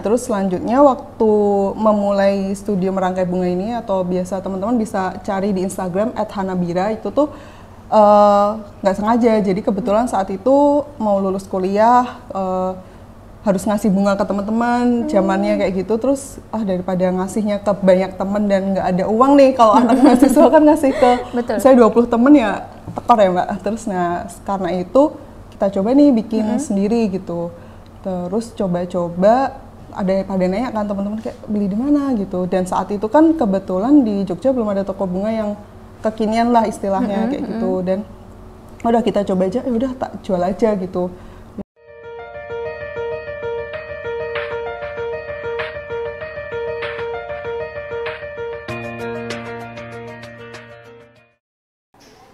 Terus selanjutnya waktu memulai studio merangkai bunga ini, atau biasa teman-teman bisa cari di Instagram @hanabira, itu tuh nggak sengaja. Jadi kebetulan saat itu mau lulus kuliah, harus ngasih bunga ke teman-teman, zamannya kayak gitu. Terus daripada ngasihnya ke banyak temen dan nggak ada uang nih, kalau anak mahasiswa kan ngasih ke saya 20 temen ya tekor ya Mbak. Terus karena itu kita coba nih bikin sendiri gitu. Terus coba-coba pada nanya kan teman-teman kayak beli di mana gitu. Dan saat itu kan kebetulan di Jogja belum ada toko bunga yang kekinian lah istilahnya kayak gitu. Dan udah kita coba aja, udah tak jual aja gitu.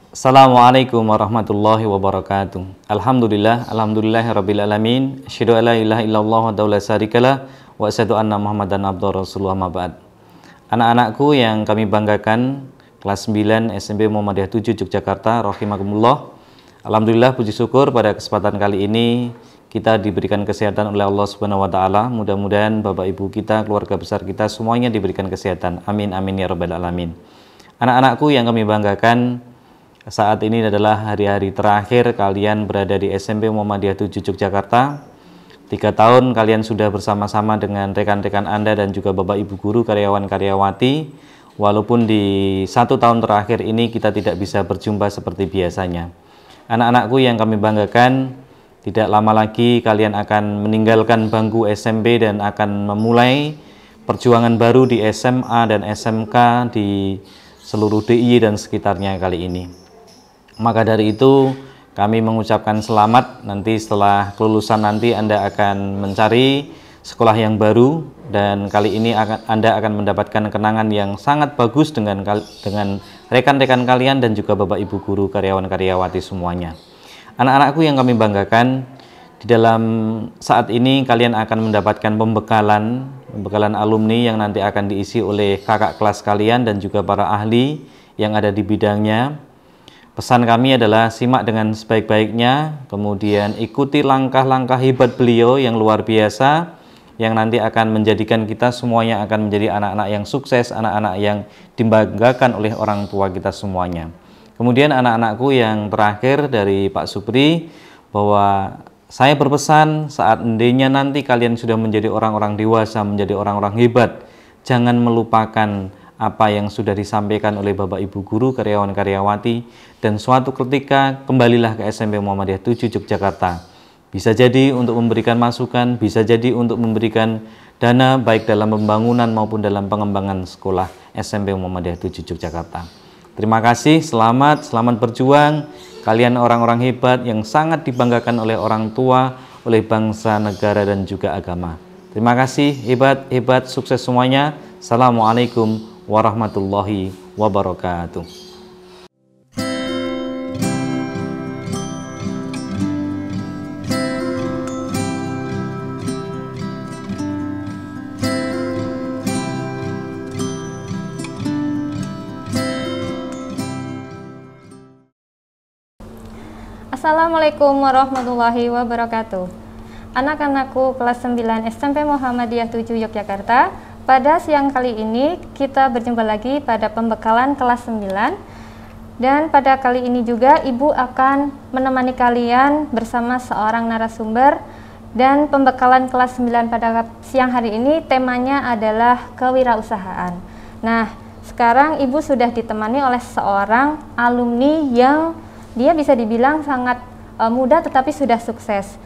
Assalamualaikum warahmatullahi wabarakatuh. Alhamdulillahirabbil alamin. Asyhadu an la ilaha illallah wa la syarikalah wa asyhadu anna Muhammadan abduhu rasulullah ma ba'd. Anak-anakku yang kami banggakan, kelas 9 SMP Muhammadiyah 7 Yogyakarta, rahimakumullah. Alhamdulillah, puji syukur pada kesempatan kali ini kita diberikan kesehatan oleh Allah Subhanahu wa taala. Mudah-mudahan Bapak Ibu kita, keluarga besar kita semuanya diberikan kesehatan. Amin amin ya rabbal alamin. Anak-anakku yang kami banggakan, saat ini adalah hari-hari terakhir kalian berada di SMP Muhammadiyah 7 Yogyakarta. 3 tahun kalian sudah bersama-sama dengan rekan-rekan Anda dan juga Bapak Ibu guru, karyawan-karyawati. Walaupun di 1 tahun terakhir ini kita tidak bisa berjumpa seperti biasanya. Anak-anakku yang kami banggakan, tidak lama lagi kalian akan meninggalkan bangku SMP dan akan memulai perjuangan baru di SMA dan SMK di seluruh DIY dan sekitarnya kali ini. Maka dari itu kami mengucapkan selamat. Nanti setelah kelulusan nanti Anda akan mencari sekolah yang baru, dan kali ini Anda akan mendapatkan kenangan yang sangat bagus dengan rekan-rekan kalian dan juga Bapak Ibu guru, karyawan-karyawati semuanya. Anak-anakku yang kami banggakan, di dalam saat ini kalian akan mendapatkan pembekalan alumni yang nanti akan diisi oleh kakak kelas kalian dan juga para ahli yang ada di bidangnya. Pesan kami adalah simak dengan sebaik-baiknya, kemudian ikuti langkah-langkah hebat beliau yang luar biasa, yang nanti akan menjadikan kita semuanya akan menjadi anak-anak yang sukses, anak-anak yang dibanggakan oleh orang tua kita semuanya. Kemudian anak-anakku yang terakhir dari Pak Supri, bahwa saya berpesan saat endingnya nanti kalian sudah menjadi orang-orang dewasa, menjadi orang-orang hebat, jangan melupakan apa yang sudah disampaikan oleh Bapak Ibu guru, karyawan-karyawati, dan suatu ketika kembalilah ke SMP Muhammadiyah 7 Yogyakarta. Bisa jadi untuk memberikan masukan, bisa jadi untuk memberikan dana baik dalam pembangunan maupun dalam pengembangan sekolah SMP Muhammadiyah 7 Yogyakarta. Terima kasih, selamat berjuang. Kalian orang-orang hebat yang sangat dibanggakan oleh orang tua, oleh bangsa, negara, dan juga agama. Terima kasih, hebat, sukses semuanya. Assalamualaikum warahmatullahi wabarakatuh. Assalamualaikum warahmatullahi wabarakatuh. Anak-anakku kelas 9 SMP Muhammadiyah 7 Yogyakarta, pada siang kali ini kita berjumpa lagi pada pembekalan kelas 9, dan pada kali ini juga Ibu akan menemani kalian bersama seorang narasumber, dan pembekalan kelas 9 pada siang hari ini temanya adalah kewirausahaan. Nah, sekarang Ibu sudah ditemani oleh seorang alumni yang dia bisa dibilang sangat muda tetapi sudah sukses.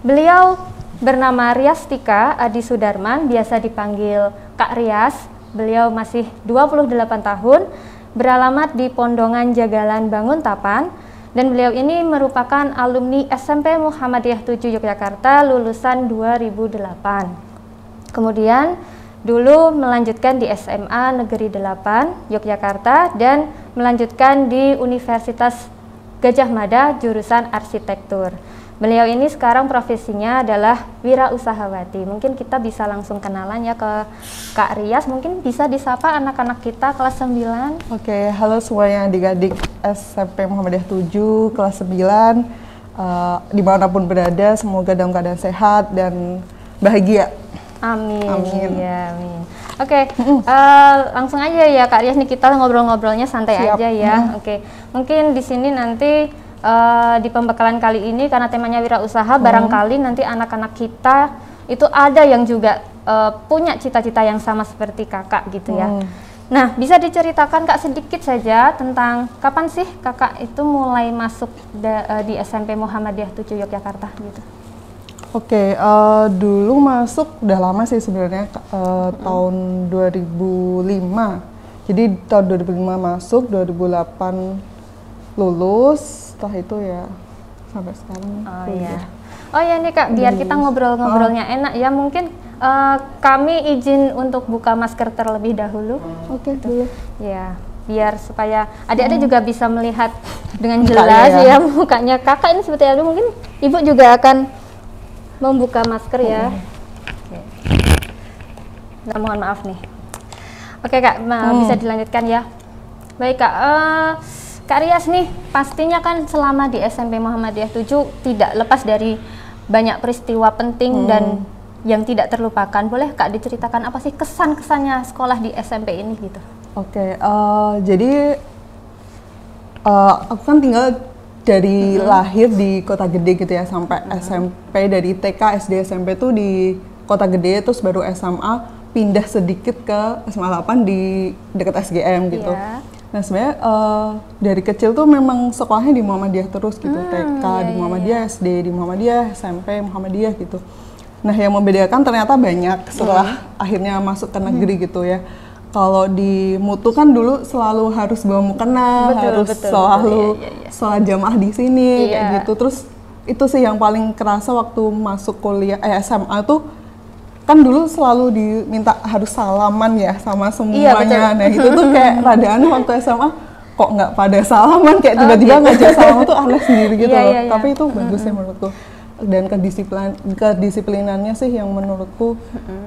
Beliau bernama Riastika Adi Sudarman, biasa dipanggil Kak Rias. Beliau masih 28 tahun, beralamat di Pondongan Jagalan Banguntapan, dan beliau ini merupakan alumni SMP Muhammadiyah 7 Yogyakarta lulusan 2008. Kemudian dulu melanjutkan di SMA Negeri 8 Yogyakarta dan melanjutkan di Universitas Gajah Mada jurusan arsitektur. Beliau ini sekarang profesinya adalah wirausahawati. Mungkin kita bisa langsung kenalan ya ke Kak Rias. Mungkin bisa disapa anak-anak kita kelas 9. Oke, halo semuanya adik-adik SMP Muhammadiyah 7 kelas 9. dimanapun berada, semoga dalam keadaan sehat dan bahagia. Amin. Amin. Ya, amin. Oke, langsung aja ya Kak Rias nih, kita ngobrol-ngobrolnya santai Siap. aja ya. Oke, mungkin di sini nanti di pembekalan kali ini karena temanya wirausaha, barangkali nanti anak-anak kita itu ada yang juga punya cita-cita yang sama seperti kakak gitu ya. Nah, bisa diceritakan Kak sedikit saja tentang kapan sih kakak itu mulai masuk di SMP Muhammadiyah 7 Yogyakarta gitu? Oke, dulu masuk udah lama sih sebenarnya, tahun 2005. Jadi tahun 2005 masuk, 2008 lulus, setelah itu ya sampai sekarang. Oh iya. Oh ya nih Kak, biar kita ngobrol-ngobrolnya enak ya, mungkin kami izin untuk buka masker terlebih dahulu. Oke, dulu. Ya, biar supaya adik-adik juga bisa melihat dengan jelas ya mukanya kakak ini seperti apa. Mungkin ibu juga akan membuka masker ya. Oke. Nah, mohon maaf nih. Oke Kak, bisa dilanjutkan ya. Baik Kak, Kak Rias nih pastinya kan selama di SMP Muhammadiyah 7 tidak lepas dari banyak peristiwa penting dan yang tidak terlupakan. Boleh Kak diceritakan apa sih kesan-kesannya sekolah di SMP ini gitu? Oke, jadi aku kan tinggal dari lahir di Kota Gede gitu ya, sampai SMP, dari TK, SD, SMP tuh di Kota Gede, terus baru SMA pindah sedikit ke SMA 8 di dekat SGM gitu. Nah sebenarnya dari kecil tuh memang sekolahnya di Muhammadiyah terus gitu, TK di Muhammadiyah, SD di Muhammadiyah, SMP Muhammadiyah gitu. Nah yang membedakan ternyata banyak setelah akhirnya masuk ke negeri gitu ya. Kalau di Mutu kan dulu selalu harus bawa mukena, selalu sholat jamaah di sini kayak gitu. Terus itu sih yang paling kerasa waktu masuk kuliah SMA tuh, kan dulu selalu diminta harus salaman ya sama semuanya. Nah itu tuh kayak rada aneh waktu SMA, kok nggak pada salaman, kayak tiba-tiba ngajak salaman tuh aneh sendiri gitu loh. Tapi itu bagus ya menurutku. Dan kedisiplinannya sih yang menurutku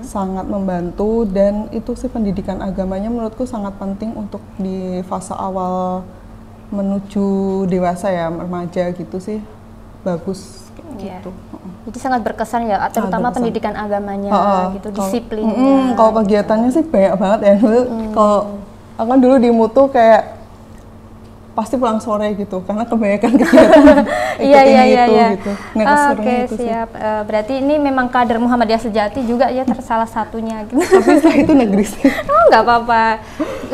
sangat membantu, dan itu sih pendidikan agamanya menurutku sangat penting untuk di fase awal menuju dewasa ya, remaja gitu sih, bagus gitu. Jadi sangat berkesan ya, terutama pendidikan agamanya gitu, disiplinnya. Kalau kegiatannya sih banyak banget ya dulu. Kalau aku kan dulu di Mutu kayak pasti pulang sore gitu, karena kebanyakan kegiatan gitu. Oke, siap. Berarti ini memang kader Muhammadiyah sejati juga ya, salah satunya gitu. Tapi setelah itu negeri sih. Oh, nggak apa-apa.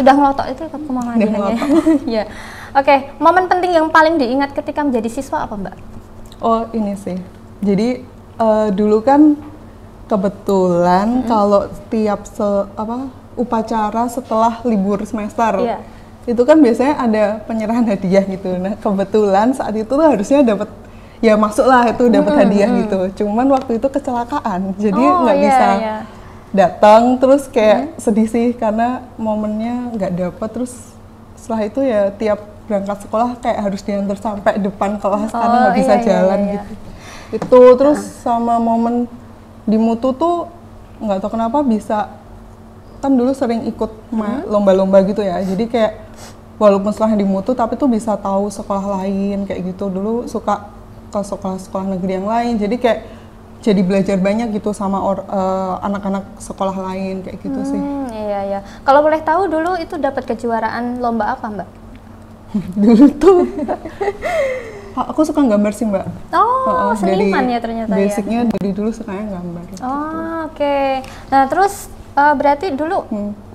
Udah ngelotok itu ke Muhammadiyahnya. Ya. Oke, momen penting yang paling diingat ketika menjadi siswa apa Mbak? Oh, ini sih. Jadi dulu kan kebetulan kalau tiap upacara setelah libur semester. Itu kan biasanya ada penyerahan hadiah gitu. Nah kebetulan saat itu tuh harusnya dapat, ya masuk lah itu dapat hadiah gitu. Cuman waktu itu kecelakaan, jadi nggak bisa datang. Terus kayak sedih sih karena momennya nggak dapat. Terus setelah itu ya tiap berangkat sekolah kayak harus diantar sampai depan kelas karena nggak bisa jalan gitu. Itu terus sama momen di Mutu tuh nggak tahu kenapa bisa, kan dulu sering ikut lomba-lomba gitu ya, jadi kayak walaupun sekolahnya di Mutu tapi tuh bisa tahu sekolah lain kayak gitu. Dulu suka ke sekolah-sekolah negeri yang lain, jadi kayak jadi belajar banyak gitu sama anak-anak sekolah lain kayak gitu sih. Iya. Kalau boleh tahu dulu itu dapat kejuaraan lomba apa Mbak? Dulu tuh aku suka gambar sih Mbak. Seniman ya ternyata. Basicnya dari dulu sukanya gambar. Oke. Nah terus berarti dulu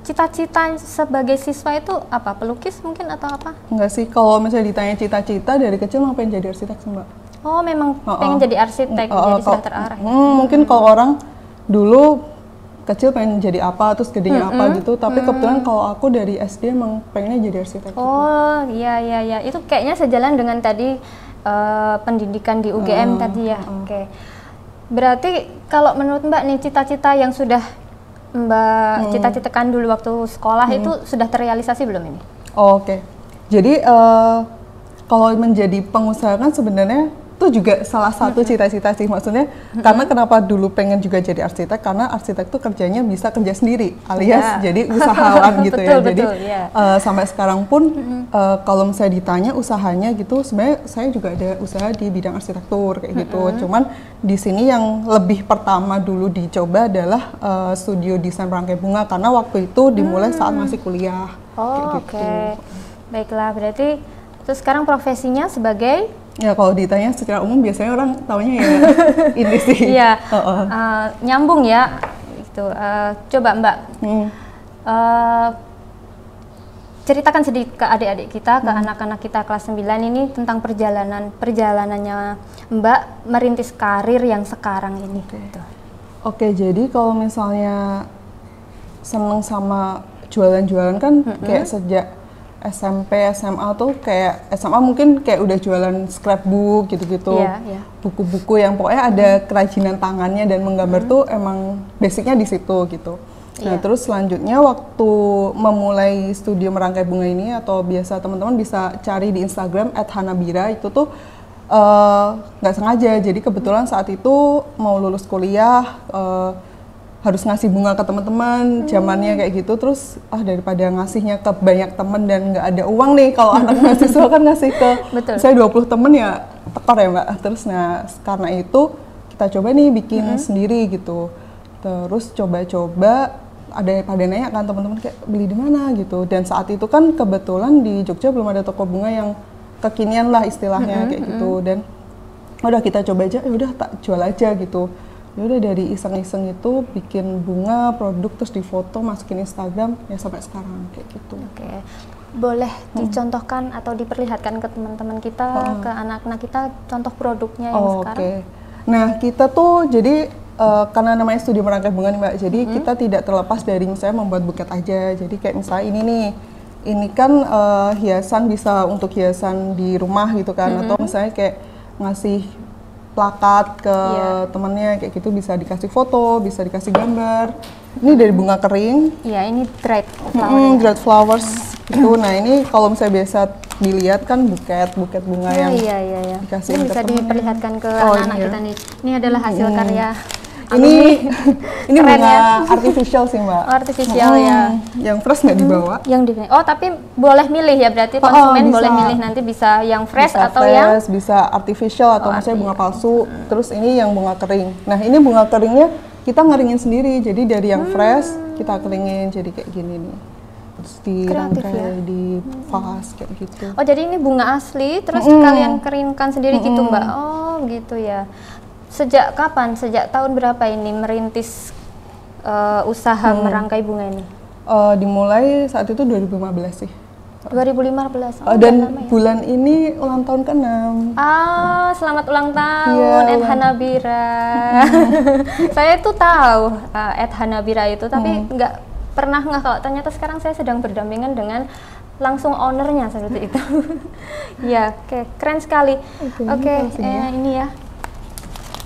cita-cita sebagai siswa itu apa? Pelukis mungkin atau apa? Enggak sih, kalau misalnya ditanya cita-cita dari kecil mau pengen jadi arsitek sih Mbak. Oh memang pengen jadi arsitek, jadi sudah terarah. Mungkin kalau orang dulu kecil pengen jadi apa, terus gedenya apa gitu, tapi kebetulan kalau aku dari SD emang pengennya jadi arsitek. Oh iya, itu kayaknya sejalan dengan tadi pendidikan di UGM tadi ya. Oke. Berarti kalau menurut Mbak nih, cita-cita yang sudah Mbak cita-citakan dulu waktu sekolah itu sudah terrealisasi belum ini? Oke. Jadi kalau menjadi pengusaha kan sebenarnya itu juga salah satu cita-cita sih, maksudnya karena kenapa dulu pengen juga jadi arsitek, karena arsitek tuh kerjanya bisa kerja sendiri alias jadi usahawan gitu ya. Jadi sampai sekarang pun kalau misalnya ditanya usahanya gitu, sebenarnya saya juga ada usaha di bidang arsitektur kayak gitu. Cuman di sini yang lebih pertama dulu dicoba adalah studio desain merangkai bunga, karena waktu itu dimulai saat masih kuliah. Oh, oke. Baiklah, berarti terus sekarang profesinya sebagai? Ya kalau ditanya secara umum biasanya orang taunya ya ini sih. Iya, nyambung ya. Itu. Coba Mbak, ceritakan sedikit ke adik-adik kita, ke anak-anak kita kelas 9 ini tentang perjalanannya Mbak merintis karir yang sekarang ini. Gitu. Oke, jadi kalau misalnya seneng sama jualan-jualan kan kayak sejak SMP, SMA tuh kayak SMA mungkin kayak udah jualan scrapbook gitu-gitu, buku-buku yang pokoknya ada kerajinan tangannya dan menggambar tuh emang basicnya di situ gitu. Nah terus selanjutnya waktu memulai studio merangkai bunga ini, atau biasa teman-teman bisa cari di Instagram @hanabira, itu tuh nggak sengaja, jadi kebetulan saat itu mau lulus kuliah, harus ngasih bunga ke teman-teman, zamannya kayak gitu. Terus daripada ngasihnya ke banyak temen dan nggak ada uang nih, kalau anak mahasiswa kan ngasih ke saya 20 temen ya tekor ya Mbak. Terus nah karena itu kita coba nih bikin sendiri gitu. Terus coba-coba pada nanya kan teman-teman kayak beli di mana gitu. Dan saat itu kan kebetulan di Jogja belum ada toko bunga yang kekinian lah istilahnya kayak gitu. Dan udah kita coba aja, ya udah tak jual aja gitu. Ya udah dari iseng-iseng itu bikin bunga, produk, terus difoto, masukin Instagram, ya sampai sekarang kayak gitu. Oke. Boleh dicontohkan atau diperlihatkan ke teman-teman kita, ke anak-anak kita, contoh produknya yang sekarang? Oke. Nah kita tuh jadi karena namanya studio merangkai bunga nih Mbak, jadi kita tidak terlepas dari misalnya membuat buket aja. Jadi kayak misalnya ini nih, ini kan hiasan, bisa untuk hiasan di rumah gitu kan, atau misalnya kayak ngasih plakat ke temennya kayak gitu, bisa dikasih foto, bisa dikasih gambar. Ini dari bunga kering. Iya, ini dried flowers. Dried flowers gitu. Nah ini kalau misalnya biasa dilihat kan buket bunga yang dikasih ini bisa diperlihatkan ke anak-anak kita nih. Ini adalah hasil karya. Ini bunga ya. artificial sih Mbak. Artificial ya. Yang fresh nggak dibawa. Tapi boleh milih ya, berarti konsumen boleh milih nanti bisa yang fresh bisa atau fresh, yang bisa artificial atau misalnya bunga palsu. Terus ini yang bunga kering. Nah ini bunga keringnya kita ngeringin sendiri. Jadi dari yang fresh kita keringin jadi kayak gini nih. Terus dirangkai di vas kayak gitu. Oh jadi ini bunga asli terus kalian keringkan sendiri gitu Mbak. Oh gitu ya. Sejak kapan? Sejak tahun berapa ini merintis usaha merangkai bunga ini? Dimulai saat itu 2015 sih. 2015. Dan bulan ini ulang tahun ke-6. Selamat ulang tahun @hanabira. Saya tuh tahu @hanabira itu, tapi nggak pernah kalau ternyata sekarang saya sedang berdampingan dengan langsung ownernya seperti itu. Ya, keren sekali. Oke, ini ya.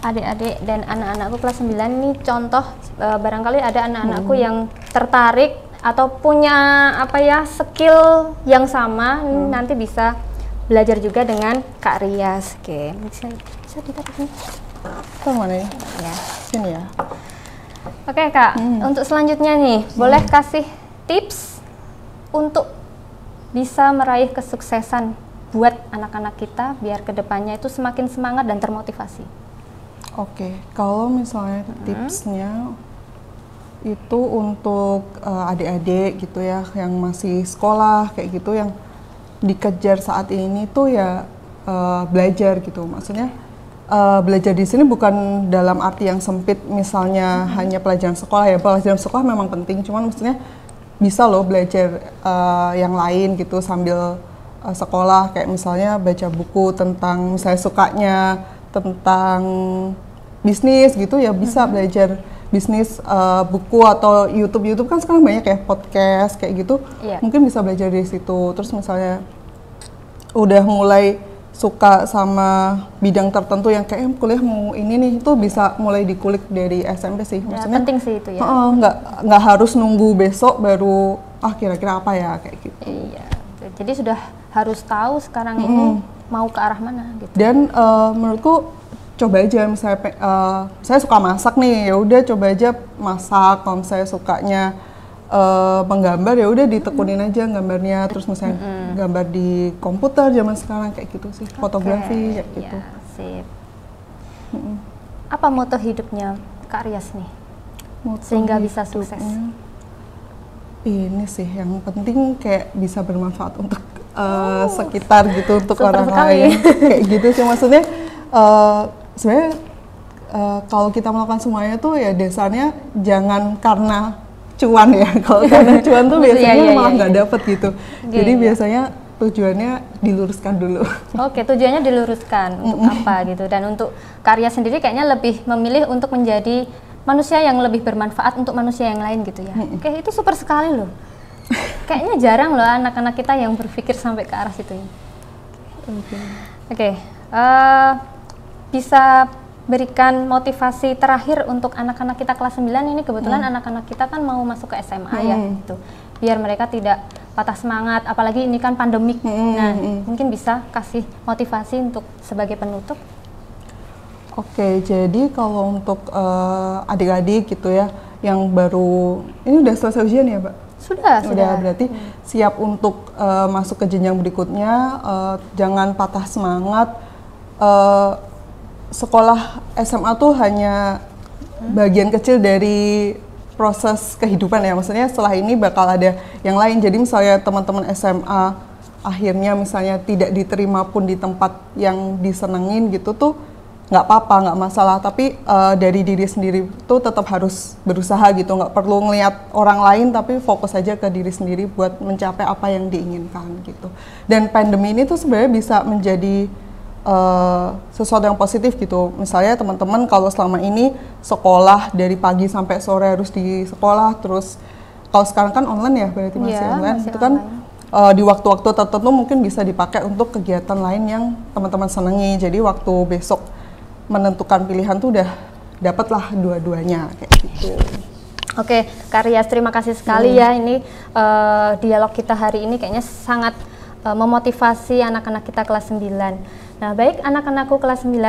Adik-adik dan anak-anakku kelas 9 ini contoh, barangkali ada anak-anakku yang tertarik atau punya skill yang sama, nanti bisa belajar juga dengan Kak Rias. Oke, bisa ditaruh sini. Mana ya? Ya. Sini ya. Oke Kak, untuk selanjutnya nih, boleh kasih tips untuk bisa meraih kesuksesan buat anak-anak kita biar kedepannya itu semakin semangat dan termotivasi. Oke, kalau misalnya tipsnya itu untuk adik-adik gitu ya, yang masih sekolah kayak gitu, yang dikejar saat ini tuh ya belajar gitu. Maksudnya belajar di sini bukan dalam arti yang sempit, misalnya hanya pelajaran sekolah ya. Pelajaran sekolah memang penting, cuman maksudnya bisa loh belajar yang lain gitu sambil sekolah, kayak misalnya baca buku tentang misalnya sukanya tentang bisnis gitu ya, bisa belajar bisnis, buku atau YouTube kan sekarang banyak ya, podcast kayak gitu, mungkin bisa belajar dari situ. Terus misalnya udah mulai suka sama bidang tertentu yang kayak kuliah mau ini nih, itu bisa mulai dikulik dari SMP sih. Maksudnya penting sih itu ya. Nggak harus nunggu besok baru kira-kira apa ya kayak gitu. Iya. Jadi sudah harus tahu sekarang ini mau ke arah mana gitu. Dan menurutku coba aja, misalnya saya suka masak nih, ya udah coba aja masak. Kalau saya sukanya menggambar, ya udah ditekunin aja gambarnya. Terus misalnya gambar di komputer zaman sekarang kayak gitu sih, fotografi kayak gitu. Ya, sip. Apa moto hidupnya Kak Rias nih? Moto Sehingga bisa sukses. Ini sih yang penting, kayak bisa bermanfaat untuk sekitar gitu, untuk super orang sekali. lain kayak gitu sih. Maksudnya sebenarnya kalau kita melakukan semuanya tuh ya dasarnya jangan karena cuan ya. Kalau karena cuan tuh biasanya malah nggak dapet gitu. Jadi biasanya tujuannya diluruskan dulu. Oke, tujuannya diluruskan untuk apa gitu. Dan untuk karya sendiri kayaknya lebih memilih untuk menjadi manusia yang lebih bermanfaat untuk manusia yang lain gitu ya. Oke, itu super sekali loh. Kayaknya jarang loh anak-anak kita yang berpikir sampai ke arah situ. Oke, bisa berikan motivasi terakhir untuk anak-anak kita kelas 9 ini. Kebetulan anak-anak kita kan mau masuk ke SMA ya gitu. Biar mereka tidak patah semangat, apalagi ini kan pandemik. Nah, mungkin bisa kasih motivasi untuk sebagai penutup. Oke, jadi kalau untuk adik-adik gitu ya, yang baru, ini udah selesai ujian ya, Mbak? Sudah. Berarti siap untuk masuk ke jenjang berikutnya. Jangan patah semangat. Sekolah SMA tuh hanya bagian kecil dari proses kehidupan ya. Maksudnya setelah ini bakal ada yang lain. Jadi misalnya teman-teman SMA akhirnya misalnya tidak diterima pun di tempat yang disenengin gitu tuh nggak apa-apa, nggak masalah. Tapi dari diri sendiri tuh tetap harus berusaha gitu. Nggak perlu ngelihat orang lain, tapi fokus aja ke diri sendiri buat mencapai apa yang diinginkan gitu. Dan pandemi ini tuh sebenarnya bisa menjadi sesuatu yang positif gitu. Misalnya teman-teman kalau selama ini sekolah dari pagi sampai sore harus di sekolah, terus kalau sekarang kan online ya, berarti masih online. Itu kan di waktu-waktu tertentu mungkin bisa dipakai untuk kegiatan lain yang teman-teman senangi. Jadi waktu besok menentukan pilihan tuh udah dapatlah dua-duanya kayak gitu. Oke, Kak Rias, terima kasih sekali ya. Ini dialog kita hari ini kayaknya sangat memotivasi anak-anak kita kelas 9. Nah, baik anak-anakku kelas 9,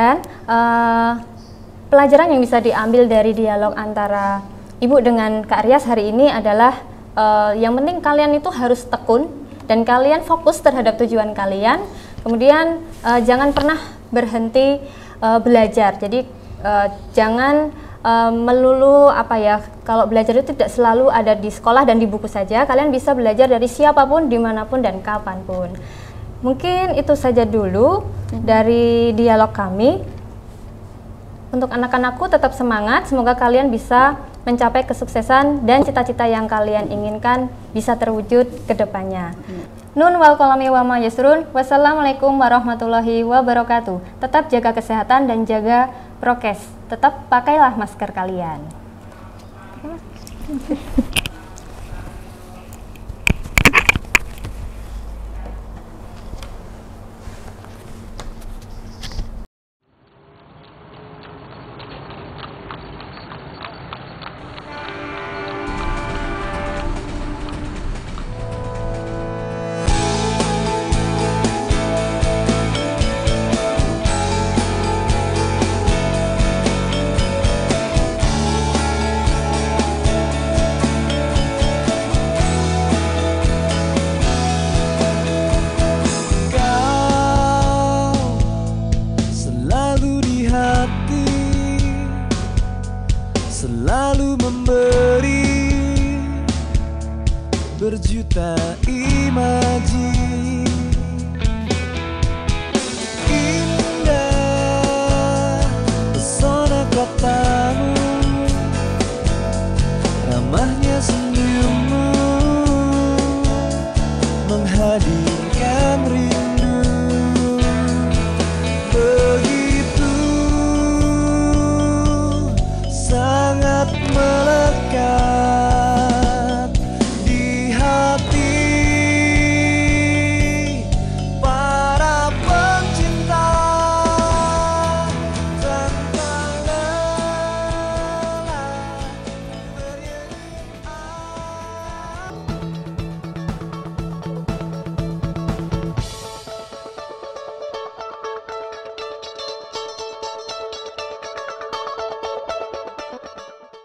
pelajaran yang bisa diambil dari dialog antara Ibu dengan Kak Rias hari ini adalah yang penting kalian itu harus tekun dan kalian fokus terhadap tujuan kalian. Kemudian jangan pernah berhenti belajar. Jadi jangan melulu kalau belajar itu tidak selalu ada di sekolah dan di buku saja. Kalian bisa belajar dari siapapun, dimanapun dan kapanpun. Mungkin itu saja dulu dari dialog kami. Untuk anak-anakku tetap semangat, semoga kalian bisa mencapai kesuksesan dan cita-cita yang kalian inginkan bisa terwujud ke depannya. Nun wal qalami wa ma yasrun. Wassalamualaikum warahmatullahi wabarakatuh. Tetap jaga kesehatan dan jaga prokes. Tetap pakailah masker kalian. Selalu memberi berjuta imaji, indah pesona kata